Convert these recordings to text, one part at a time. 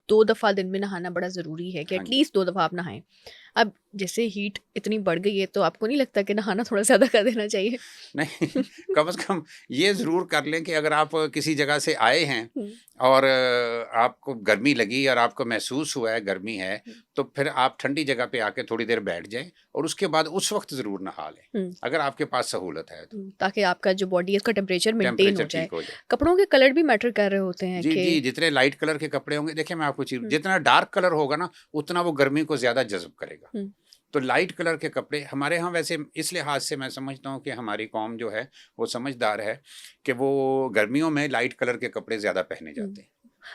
2 दफ़ा दिन में नहाना बड़ा ज़रूरी है कि हाँ जी। एटलीस्ट 2 दफ़ा आप नहाएं। अब जैसे हीट इतनी बढ़ गई है तो आपको नहीं लगता कि नहाना थोड़ा ज़्यादा कर देना चाहिए? नहीं, कम से कम ये ज़रूर कर लें कि अगर आप किसी जगह से आए हैं हम्म, और आपको गर्मी लगी और आपको महसूस हुआ है गर्मी है, हम्म, तो फिर आप ठंडी जगह पे आके थोड़ी देर बैठ जाएँ और उसके बाद उस वक़्त ज़रूर नहा लें, हम्म, अगर आपके पास सहूलत है तो। ताकि आपका जो बॉडी है उसका टेम्परेचर मेंटेन टेम्परेचर हो जाए। ठीक हो जाए। कपड़ों के कलर भी मैटर कर रहे होते हैं जी, कि जी, जितने लाइट कलर के कपड़े होंगे देखिए मैं आपको चीज़ हम्म, जितना डार्क कलर होगा ना, उतना वो गर्मी को ज़्यादा जज़्ब करेगा। हम्म, तो लाइट कलर के कपड़े हमारे यहाँ वैसे इस लिहाज से मैं समझता हूँ कि हमारी कौम जो है वो समझदार है कि वो गर्मियों में लाइट कलर के कपड़े ज़्यादा पहने जाते हैं।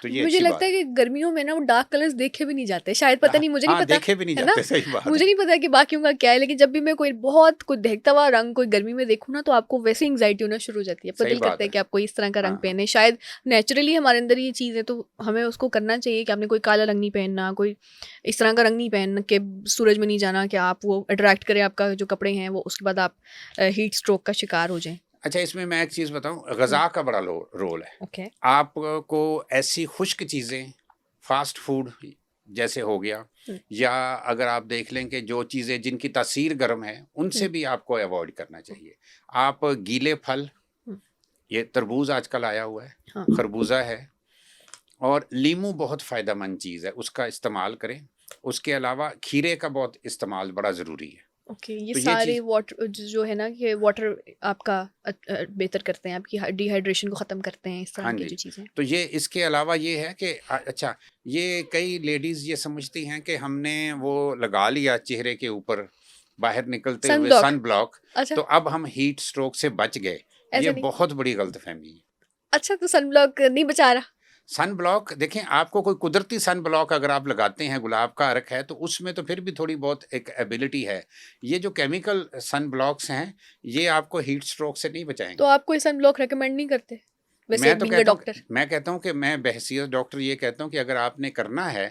तो ये मुझे अच्छी लगता बात है है। कि गर्मियों में ना वो डार्क कलर्स देखे भी नहीं जाते शायद, पता नहीं, मुझे नहीं हाँ, पता, देखे भी नहीं है ना? जाते, सही बात मुझे है। नहीं पता कि बाकियों का क्या है, लेकिन जब भी मैं कोई बहुत कोई दहकता हुआ रंग कोई गर्मी में देखूँ ना तो आपको वैसे एंग्जाइटी होना शुरू हो जाती है। आपका सही दिल करता बात है है। कि आप कोई इस तरह का रंग हाँ, हाँ। पहने, शायद नेचुरली हमारे अंदर ये चीज़ है तो हमें उसको करना चाहिए कि आपने कोई काला रंग नहीं पहनना, कोई इस तरह का रंग नहीं पहनना कि सूरज में नहीं जाना कि आप वो अट्रैक्ट करें आपका जो कपड़े हैं वो, उसके बाद आप हीट स्ट्रोक का शिकार हो जाएं। अच्छा इसमें मैं एक चीज़ बताऊँ, हम्म, ग़िज़ा का बड़ा लो रोल है। ओके। आपको ऐसी खुश्क चीज़ें, फ़ास्ट फूड जैसे हो गया हम्म, या अगर आप देख लें कि जो चीज़ें जिनकी तासीर गर्म है, उनसे हम्म, भी आपको अवॉइड करना चाहिए। आप गीले फल, हम्म, ये तरबूज़ आजकल आया हुआ है, हाँ, खरबूजा है और लीमू बहुत फ़ायदेमंद चीज़ है, उसका इस्तेमाल करें। उसके अलावा खीरे का बहुत इस्तेमाल बड़ा ज़रूरी है। ओके। ये तो ये सारे चीज़ वाटर जो है ना कि वाटर आपका बेहतर करते हैं, आपकी डिहाइड्रेशन को ख़त्म करते हैं, इस तरह हाँ की जी, जो चीज़ें। तो ये इसके अलावा ये है कि अच्छा, ये कई लेडीज़ ये समझती हैं कि हमने वो लगा लिया चेहरे के ऊपर बाहर निकलते सन हुए ब्लॉक। सन ब्लॉक, अच्छा, तो अब हम हीट स्ट्रोक से बच गए। ये ऐसा नहीं। बहुत बड़ी गलतफ़हमी है। अच्छा, तो सन ब्लॉक नहीं बचा रहा। सन ब्लॉक देखें, आपको कोई कुदरती सन ब्लॉक अगर आप लगाते हैं, गुलाब का अर्क है, तो उसमें तो फिर भी थोड़ी बहुत एक एबिलिटी है। ये जो केमिकल सन ब्लॉक्स हैं, ये आपको हीट स्ट्रोक से नहीं तो बचाएँगे। आप कोई सन ब्लॉक रेकमेंड नहीं करते वैसे बीइंग अ डॉक्टर? मैं कहता हूँ कि मैं बहैसियत डॉक्टर ये कहता हूँ कि अगर आपने करना है,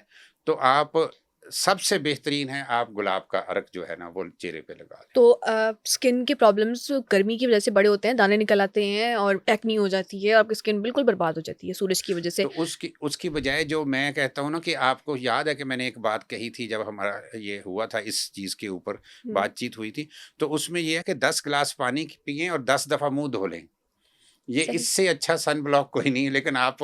तो आप सबसे बेहतरीन है आप गुलाब का अर्क जो है ना, वो चेहरे पे लगा लें। तो स्किन के प्रॉब्लम्स गर्मी की वजह से बड़े होते हैं, दाने निकल आते हैं और एक्नी हो जाती है, आपकी स्किन बिल्कुल बर्बाद हो जाती है सूरज की वजह से। तो उसकी उसकी बजाय जो मैं कहता हूँ ना कि आपको याद है कि मैंने एक बात कही थी जब हमारा ये हुआ था इस चीज़ के ऊपर हम्म, बातचीत हुई थी, तो उसमें ये है कि 10 ग्लास पानी पिएँ और 10 दफ़ा मुँह धो लें। ये सही। इससे अच्छा सन ब्लॉक कोई नहीं है, लेकिन आप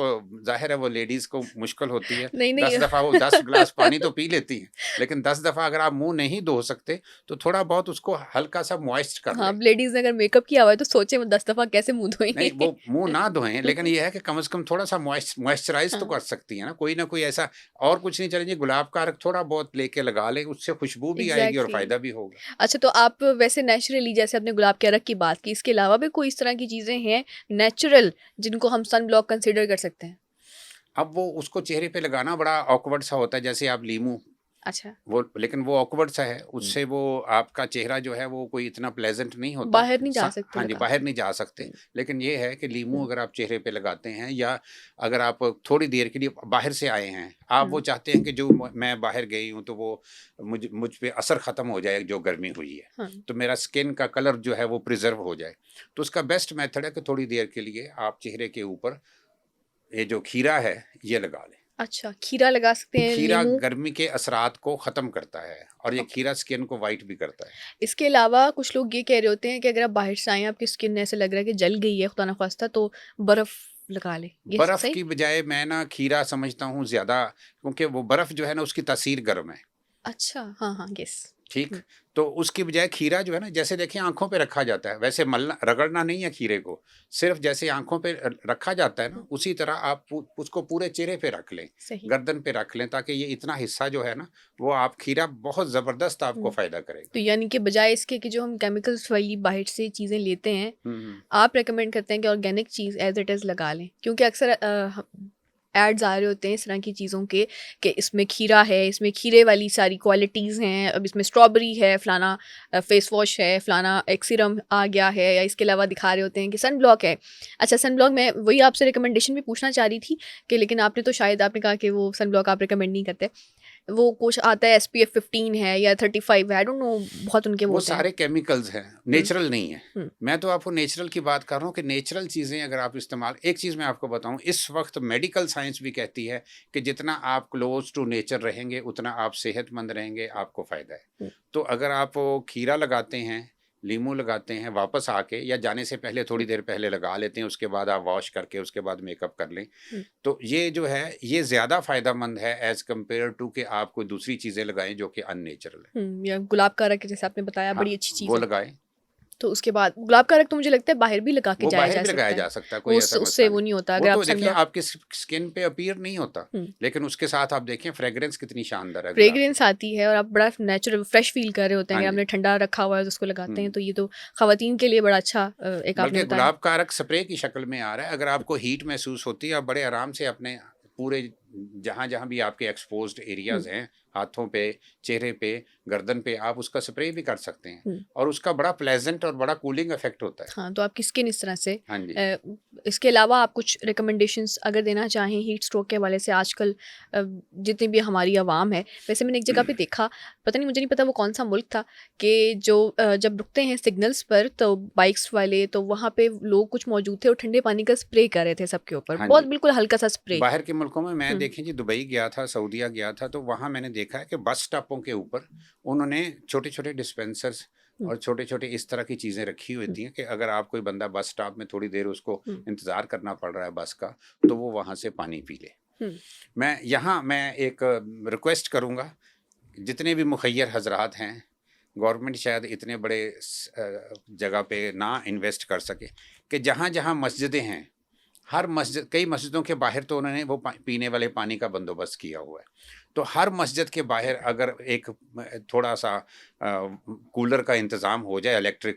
ज़ाहिर है वो लेडीज़ को मुश्किल होती है। नहीं, 10 नहीं। दफ़ा वो 10 ग्लास पानी तो पी लेती हैं, लेकिन 10 दफ़ा अगर आप मुँह नहीं धो सकते, तो थोड़ा बहुत उसको हल्का-सा मॉइस्ट कर हाँ, लें। अब लेडीज़ ने अगर मेकअप किया हुआ है तो सोचे वो 10 दफ़ा कैसे मुँह नहीं, धोएँगे। वो मुँह ना धोएँ, लेकिन ये है कि कम से कम थोड़ा-सा मॉइस्चराइज़ तो हाँ, कर सकती हैं ना, कोई ना कोई ऐसा और कुछ नहीं चलेंगे, गुलाब का अर्क थोड़ा बहुत लेके लगा लें, उससे खुशबू भी आएगी और एग्ज़ैक्टली। फ़ायदा भी होगा। अच्छा, तो आप वैसे नेचुरली जैसे आपने गुलाब के अरक की बात की, इसके अलावा भी कोई इस तरह की चीज़ें हैं नेचुरल जिनको हम सन ब्लॉक कंसीडर कर सकते हैं? अब वो उसको चेहरे पे लगाना बड़ा ऑकवर्ड सा होता है, जैसे आप लीमू अच्छा। वो लेकिन वो ऑकवर्ड सा है, हुँ, उससे वो आपका चेहरा जो है वो कोई इतना प्लेज़ेंट नहीं होता। बाहर नहीं जा स सकते हाँ जी, लगा बाहर के। नहीं जा सकते, हुँ, लेकिन ये है कि लीमू हुँ, अगर आप चेहरे पे लगाते हैं या अगर आप थोड़ी देर के लिए बाहर से आए हैं, आप वो हुँ, चाहते हैं कि जो मैं बाहर गई हूँ तो वो मुझ पे असर ख़त्म हो जाए जो गर्मी हुई है, हाँ। तो मेरा स्किन का कलर जो है वो प्रिज़र्व हो जाए। तो उसका बेस्ट मेथड है कि थोड़ी देर के लिए आप चेहरे के ऊपर ये जो खीरा है, ये लगा लें। अच्छा, खीरा लगा सकते हैं, खीरा नींबू। गर्मी के असरात को ख़त्म करता है और ये ओके। खीरा स्किन को व्हाइट भी करता है। इसके अलावा कुछ लोग ये कह रहे होते हैं कि अगर आप बाहर से आएँ, आपकी स्किन ऐसे लग रहा है कि जल गई है खुदा ना ख़ास्ता, तो बर्फ़ लगा लें। ये बर्फ़ सही? की बजाय मैं ना खीरा समझता हूँ ज़्यादा, क्योंकि वो बर्फ़ जो है ना उसकी तासीर गर्म है। अच्छा, हाँ, हाँ, येस। ठीक? हुँ, तो उसकी बजाय खीरा जो है ना, जैसे देखिए आँखों पे रखा जाता है, वैसे मलना रगड़ना नहीं है खीरे को, सिर्फ़ जैसे आँखों पे रखा जाता है ना, हुँ, उसी तरह आप उसको पूरे चेहरे पे रख लें, सही। गर्दन पे रख लें, ताकि ये इतना हिस्सा जो है ना, वो आप खीरा बहुत ज़बरदस्त आपको हुँ, फ़ायदा करेगा। तो यानी कि बजाय इसके कि जो हम केमिकल्स वाली बाहर से चीज़ें लेते हैं, हुँ, हुँ। आप रिकमेंड करते हैं कि organic cheese as it is लगा लें, क्योंकि अक्सर एड्स आ रहे होते हैं इस तरह की चीज़ों के कि इसमें खीरा है, इसमें खीरे वाली सारी क्वालिटीज़ हैं, अब इसमें स्ट्रॉबेरी है, फलाना फेस वॉश है, फलाना एक सीरम आ गया है, या इसके अलावा दिखा रहे होते हैं कि सन ब्लॉक है। अच्छा, सन ब्लॉक मैं वही आपसे रिकमेंडेशन भी पूछना चाह रही थी कि लेकिन आपने तो शायद आपने कहा कि वो सन ब्लॉक आप रिकमेंड नहीं करते। वो कुछ आता है SPF 15 है या 35 है, आई डोंट नो, बहुत उनके वो वो होते हैं। सारे केमिकल्स हैं, हुँ, नेचुरल नहीं है। हुँ, मैं तो आपको नेचुरल की बात कर रहा हूँ कि नेचुरल चीज़ें अगर आप इस्तेमाल, एक चीज़ मैं आपको बताऊँ, इस वक़्त मेडिकल साइंस भी कहती है कि जितना आप क्लोज़ टू नेचर रहेंगे, उतना आप सेहतमंद रहेंगे, आपको फ़ायदा है। हुँ, तो अगर आप वो खीरा लगाते हैं, नींबू लगाते हैं, वापस आके या जाने से पहले हुँ, थोड़ी देर पहले लगा लेते हैं, उसके बाद आप वॉश करके उसके बाद मेकअप कर लें, हुँ, तो ये जो है, ये ज़्यादा फ़ायदेमंद है एज़ कम्पेयर टू कि आप कोई दूसरी चीज़ें लगाएँ जो कि अननेचुरल है। हुँ, या गुलाब का रंग जैसे आपने बताया, हाँ, बड़ी अच्छी चीज़ वो है। लगाएँ। तो उसके बाद गुलाब का रंग तो मुझे लगता है बाहर भी लगा के वो जाया बाहर जा भी लगाया सकता है। जा सकता है, वो कोई ऐसा उससे मसला वो नहीं। नहीं होता वो अगर आप तो देखिए सनब्लॉक। आपकी स्किन पे अपीयर नहीं होता, हुँ, लेकिन उसके साथ आप देखें फ्रेग्रेंस कितनी शानदार है गुलाब की। फ्रेग्रेंस आती है और आप बड़ा नेचुरल फ्रेश फ़ील कर रहे होते हैं। हाँ अगर जी। आपने ठंडा रखा हुआ है तो उसको लगाते हैं, हुँ। तो ये तो ख़वातीन के लिए बड़ा अच्छा एक आपने बल्कि बताया। गुलाब का अर्क स्प्रे की शक्ल में आ रहा है, अगर आपको हीट महसूस होती है, आप बड़े आराम से अपने पूरे जहाँ-जहाँ भी आपके एक्सपोज़्ड हुँ, एरियाज़ हैं, हाथों पे, चेहरे पे, गर्दन पे, आप उसका स्प्रे भी कर सकते हैं हुँ। और उसका बड़ा प्लेज़ेंट और बड़ा कूलिंग इफ़ेक्ट होता है। हाँ, तो आपकी स्किन इस तरह से हाँ जी। अ, इसके अलावा आप कुछ रिकमेंडेशंस अगर देना चाहें हीट स्ट्रोक के हवाले से आजकल जितनी भी हमारी आवाम है, वैसे मैंने एक जगह पे देखा, पता नहीं, मुझे नहीं पता वो कौन-सा मुल्क था, कि जो जब रुकते हैं सिग्नल्स पर तो बाइक्स वाले, तो वहाँ पे लोग कुछ मौजूद थे और ठंडे पानी का स्प्रे कर रहे थे सबके ऊपर, हाँ बहुत जी। बिल्कुल हल्का-सा स्प्रे। बाहर के मुल्कों में मैं हुँ, देखें जी, दुबई गया था, सऊदीया गया था, तो वहाँ मैंने देखा है कि बस स्टॉपों के ऊपर उन्होंने छोटे-छोटे डिस्पेंसर्स हुँ, और छोटे-छोटे इस तरह की चीज़ें रखी हुई हुँ, थी कि अगर आप कोई बंदा बस स्टॉप में थोड़ी देर उसको हुँ, इंतज़ार करना पड़ रहा है बस का, तो वो वहाँ से पानी पी ले। हुँ, मैं एक रिक्वेस्ट करूँगा, जितने भी मुखय्यर हज़रात हैं, गवर्नमेंट शायद इतने बड़े जगह पे ना इन्वेस्ट कर सके कि जहाँ-जहाँ मस्जिदें हैं, हर मस्जिद, कई मस्जिदों के बाहर तो उन्होंने वो पीने वाले पानी का बंदोबस्त किया हुआ है। तो हर मस्जिद के बाहर अगर एक थोड़ा-सा कूलर का इंतज़ाम हो जाए, इलेक्ट्रिक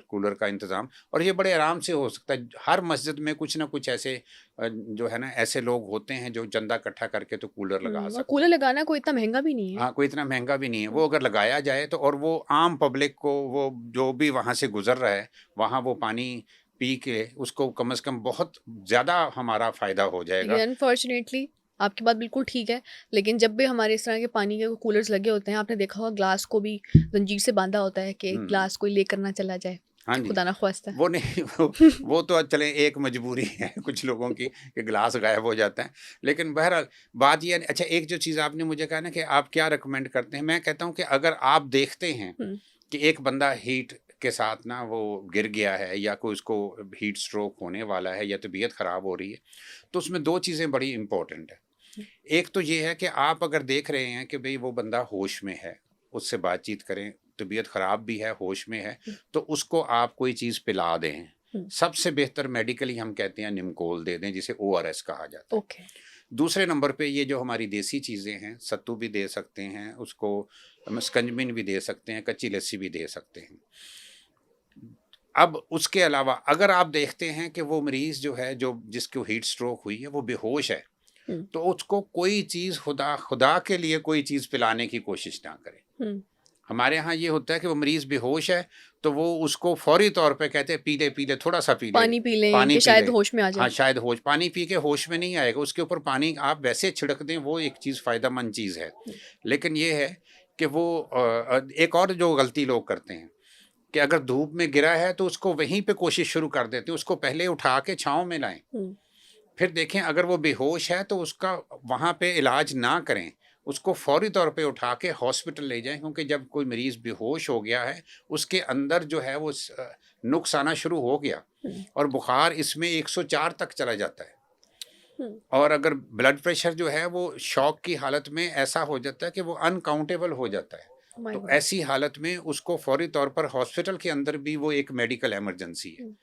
कूलर का इंतज़ाम, और ये बड़े आराम से हो सकता है। हर मस्जिद में कुछ ना कुछ ऐसे जो है ना, ऐसे लोग होते हैं जो चंदा इकट्ठा करके तो कूलर लगा हुँ, और सकते कूलर हैं। लगाना कोई इतना महँगा भी नहीं है। हाँ, कोई इतना महँगा भी नहीं है। हुँ, वो अगर लगाया जाए तो, और वो आम पब्लिक को, वो जो भी वहाँ से गुज़र रहा है, वहाँ वो पानी पी के उसको कम से कम बहुत ज़्यादा हमारा फ़ायदा हो लेकिन जाएगा। अनफॉर्चुनेटली आपकी बात बिल्कुल ठीक है, लेकिन जब भी हमारे इस तरह के पानी के कूलर्स लगे होते हैं, आपने देखा होगा ग्लास को भी ज़ंजीर से बाँधा होता है कि हुँ, ग्लास कोई लेकर ना चला जाए, हाँ जी। खुदा ना ख़वास्ता। वो नहीं वो तो चलें, एक मजबूरी है कुछ लोगों की कि ग्लास गायब हो जाता है। लेकिन बहरहाल बात ये है, अच्छा एक जो चीज़ आपने मुझे कहा ना कि आप क्या रिकमेंड करते हैं, मैं कहता हूँ कि अगर आप देखते हैं हुँ, कि एक बंदा हीट के साथ ना वो गिर गया है या कोई उसको हीट स्ट्रोक होने वाला है या तबीयत ख़राब हो रही है, तो उसमें 2 चीज़ें बड़ी इम्पोर्टेंट है। हुँ, एक तो ये है कि आप अगर देख रहे हैं कि भई वो बंदा होश में है, उससे बातचीत करें, तबीयत ख़राब भी है, होश में है, हुँ, तो उसको आप कोई चीज़ पिला दें। हुँ, सबसे बेहतर मेडिकली हम कहते हैं निमकोल दे दें, जिसे ओआरएस कहा जाता है। ओके, दूसरे नंबर पे ये जो हमारी देसी चीज़ें हैं, सत्तू भी दे सकते हैं, उसको हम स्कंजबिन भी दे सकते हैं, कच्ची लस्सी भी दे सकते हैं। अब उसके अलावा अगर आप देखते हैं कि वो मरीज़ जो है, जो जिसको हीट स्ट्रोक हुई है, वो बेहोश है, हुँ, तो उसको कोई चीज़, खुदा खुदा के लिए कोई चीज़ पिलाने की कोशिश ना करें। हुँ, हमारे यहाँ ये होता है कि वो मरीज़ बेहोश है, तो वो उसको फ़ौरी तौर पे कहते हैं पी ले, थोड़ा-सा पी ले, पानी पी लें पानी कि पी शायद ले। होश में आ हाँ, जाए। शायद पानी पी के होश में नहीं आएगा, उसके ऊपर पानी आप वैसे छिड़क दें, वो एक चीज़ फ़ायदेमंद चीज़ है। हुँ, लेकिन ये है कि वो एक और जो गलती लोग करते हैं कि अगर धूप में गिरा है, तो उसको वहीं पे कोशिश शुरू कर देते हैं, उसको पहले उठा के छाँव में लाएँ। हुँ, फिर देखें अगर वो बेहोश है तो उसका वहाँ पे इलाज ना करें, उसको फ़ौरी तौर पे उठा के हॉस्पिटल ले जाएँ, क्योंकि जब कोई मरीज़ बेहोश हो गया है, उसके अंदर जो है वो नुक्स आना शुरू हो गया हुँ, और बुखार इसमें 104 तक चला जाता है। हुँ, और अगर ब्लड प्रेशर जो है वो शॉक की हालत में ऐसा हो जाता है कि वो अनकाउंटेबल हो जाता है। ओह माय तो गॉड! ऐसी हालत में उसको फ़ौरी तौर पर हॉस्पिटल के अंदर भी वो एक मेडिकल इमरजेंसी है। हुँ,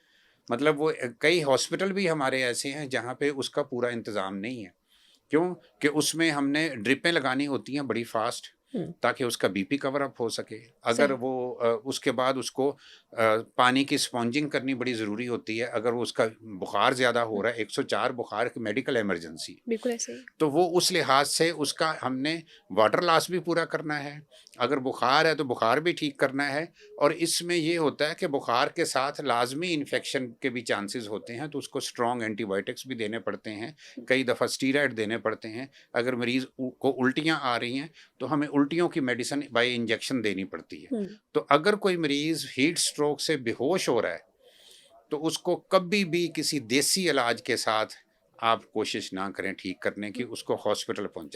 मतलब वो कई हॉस्पिटल भी हमारे ऐसे हैं जहाँ पे उसका पूरा इंतज़ाम नहीं है। क्यों? कि उसमें हमने ड्रिपें लगानी होती हैं बड़ी फ़ास्ट, हुँ, ताकि उसका बीपी कवर अप हो सके। अगर सही, वो उसके बाद उसको पानी की स्पॉन्जिंग करनी बड़ी ज़रूरी होती है। अगर वो उसका बुखार ज़्यादा हो हुँ, रहा है, 104 बुखार एक मेडिकल इमरजेंसी, बिल्कुल ऐसे ही। तो वो उस लिहाज से उसका हमने वाटर लॉस भी पूरा करना है। अगर बुखार है तो बुखार भी ठीक करना है, और इसमें ये होता है कि बुखार के साथ लाज़मी इन्फेक्शन के भी चांसेस होते हैं, तो उसको स्ट्रॉन्ग एंटीबायोटिक्स भी देने पड़ते हैं, हुँ, कई दफ़ा स्टीरॉयड देने पड़ते हैं। अगर मरीज़ को उल्टियाँ आ रही हैं, तो हमें उल्टियों की मेडिसिन बाय इंजेक्शन देनी पड़ती है। हुँ, तो अगर कोई मरीज़ हीट स्ट्रोक से बेहोश हो रहा है, तो उसको कभी भी किसी देसी इलाज के साथ आप कोशिश ना करें ठीक करने की, हुँ। उसको हॉस्पिटल पहुँचा